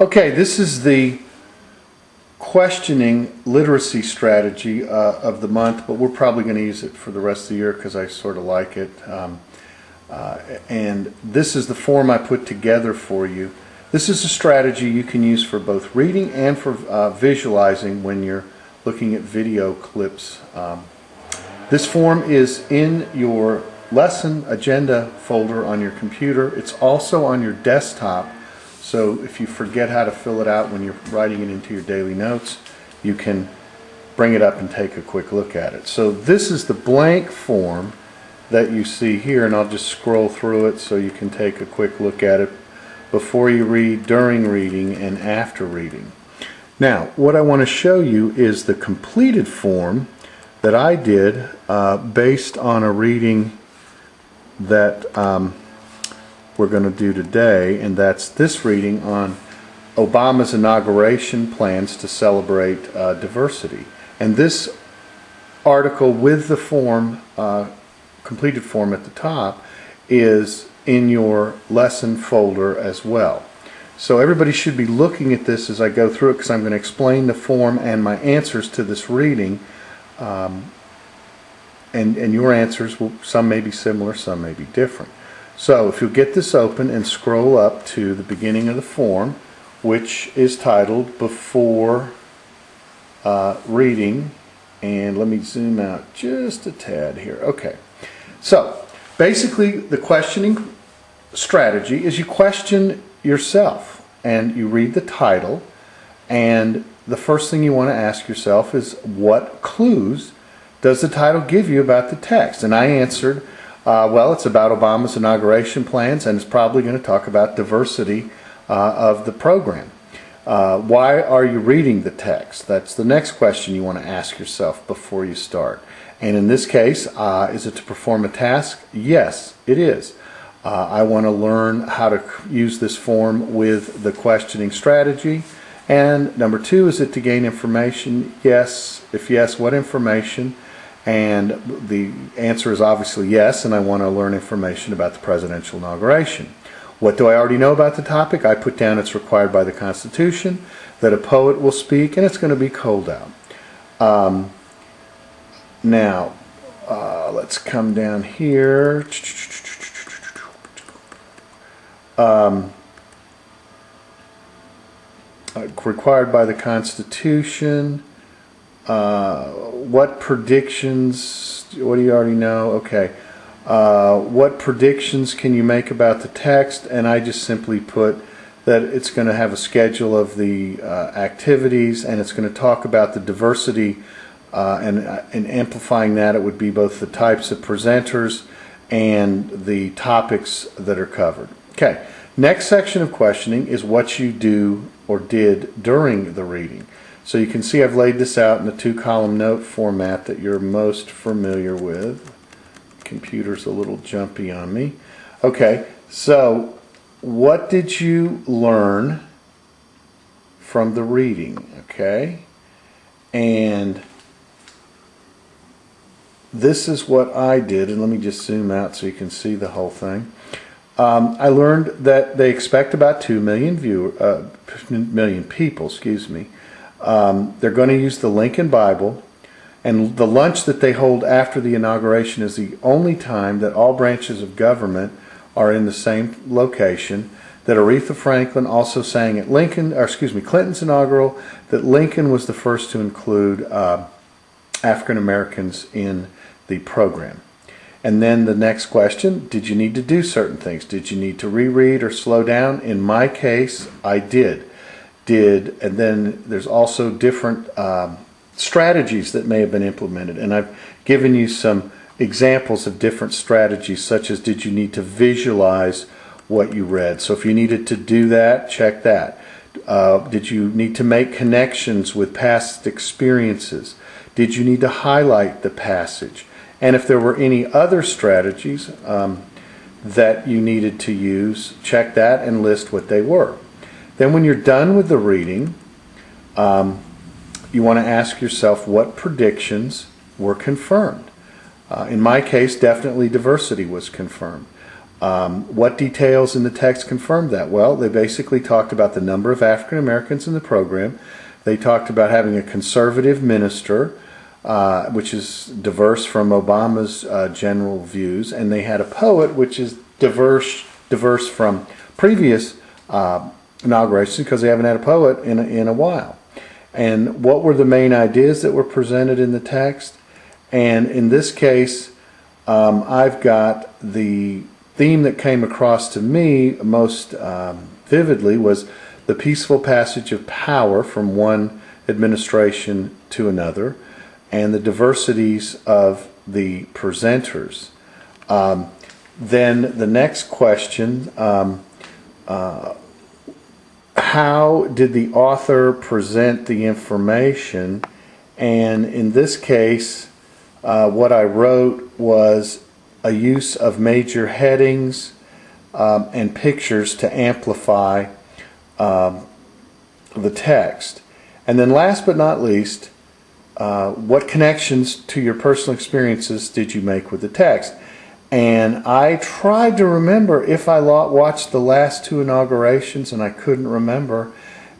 Okay, this is the questioning literacy strategy of the month, but we're probably going to use it for the rest of the year because I sort of like it. And this is the form I put together for you. This is a strategy you can use for both reading and for visualizing when you're looking at video clips. This form is in your lesson agenda folder on your computer. It's also on your desktop, so if you forget how to fill it out when you're writing it into your daily notes, you can bring it up and take a quick look at it. So this is the blank form that you see here, and I'll just scroll through it so you can take a quick look at it before you read, during reading, and after reading. Now, what I want to show you is the completed form that I did based on a reading that we're going to do today, and that's this reading on Obama's inauguration plans to celebrate diversity. And this article with the form, completed form at the top, is in your lesson folder as well. So everybody should be looking at this as I go through it, because I'm going to explain the form and my answers to this reading. And your answers, some may be similar, some may be different. So if you'll get this open and scroll up to the beginning of the form, which is titled Before Reading, and let me zoom out just a tad here. Okay, so basically the questioning strategy is you question yourself and you read the title, and the first thing you want to ask yourself is, what clues does the title give you about the text? And I answered, well, it's about Obama's inauguration plans, and it's probably going to talk about diversity of the program. Why are you reading the text? That's the next question you want to ask yourself before you start. And in this case, is it to perform a task? Yes, it is. I want to learn how to use this form with the questioning strategy. And number two, is it to gain information? Yes. If yes, what information? And the answer is obviously yes, and I want to learn information about the presidential inauguration. What do I already know about the topic? I put down it's required by the Constitution, that a poet will speak, and it's going to be cold out. Now, let's come down here. Required by the Constitution. What predictions? What do you already know? Okay. What predictions can you make about the text? And I just simply put that it's going to have a schedule of the activities, and it's going to talk about the diversity, and amplifying that, it would be both the types of presenters and the topics that are covered. Okay. Next section of questioning is what you do or did during the reading. So you can see I've laid this out in the two-column note format that you're most familiar with. Computer's a little jumpy on me. Okay, so what did you learn from the reading? Okay, and this is what I did, and let me just zoom out so you can see the whole thing. I learned that they expect about 2 million million people. Excuse me. They're going to use the Lincoln Bible, and the lunch that they hold after the inauguration is the only time that all branches of government are in the same location. That Aretha Franklin also sang at Clinton's inaugural, that Lincoln was the first to include African Americans in the program. And then the next question, did you need to do certain things? Did you need to reread or slow down? In my case, I did. And then there's also different strategies that may have been implemented. And I've given you some examples of different strategies, such as did you need to visualize what you read? So if you needed to do that, check that. Did you need to make connections with past experiences? Did you need to highlight the passage? And if there were any other strategies that you needed to use, check that and list what they were. Then when you're done with the reading, you want to ask yourself what predictions were confirmed. In my case, definitely diversity was confirmed. What details in the text confirmed that? Well, they basically talked about the number of African Americans in the program. They talked about having a conservative minister, which is diverse from Obama's general views, and they had a poet, which is diverse from previous inaugurations, because they haven't had a poet in a while. And what were the main ideas that were presented in the text? And in this case, I've got the theme that came across to me most vividly was the peaceful passage of power from one administration to another, and the diversities of the presenters. Then the next question, how did the author present the information? And in this case, what I wrote was a use of major headings and pictures to amplify the text. And then last but not least, what connections to your personal experiences did you make with the text? And I tried to remember if I watched the last two inaugurations, and I couldn't remember.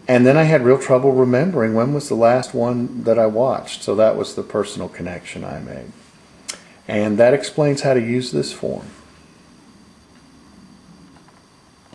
And then I had real trouble remembering when was the last one that I watched. So that was the personal connection I made. And that explains how to use this form.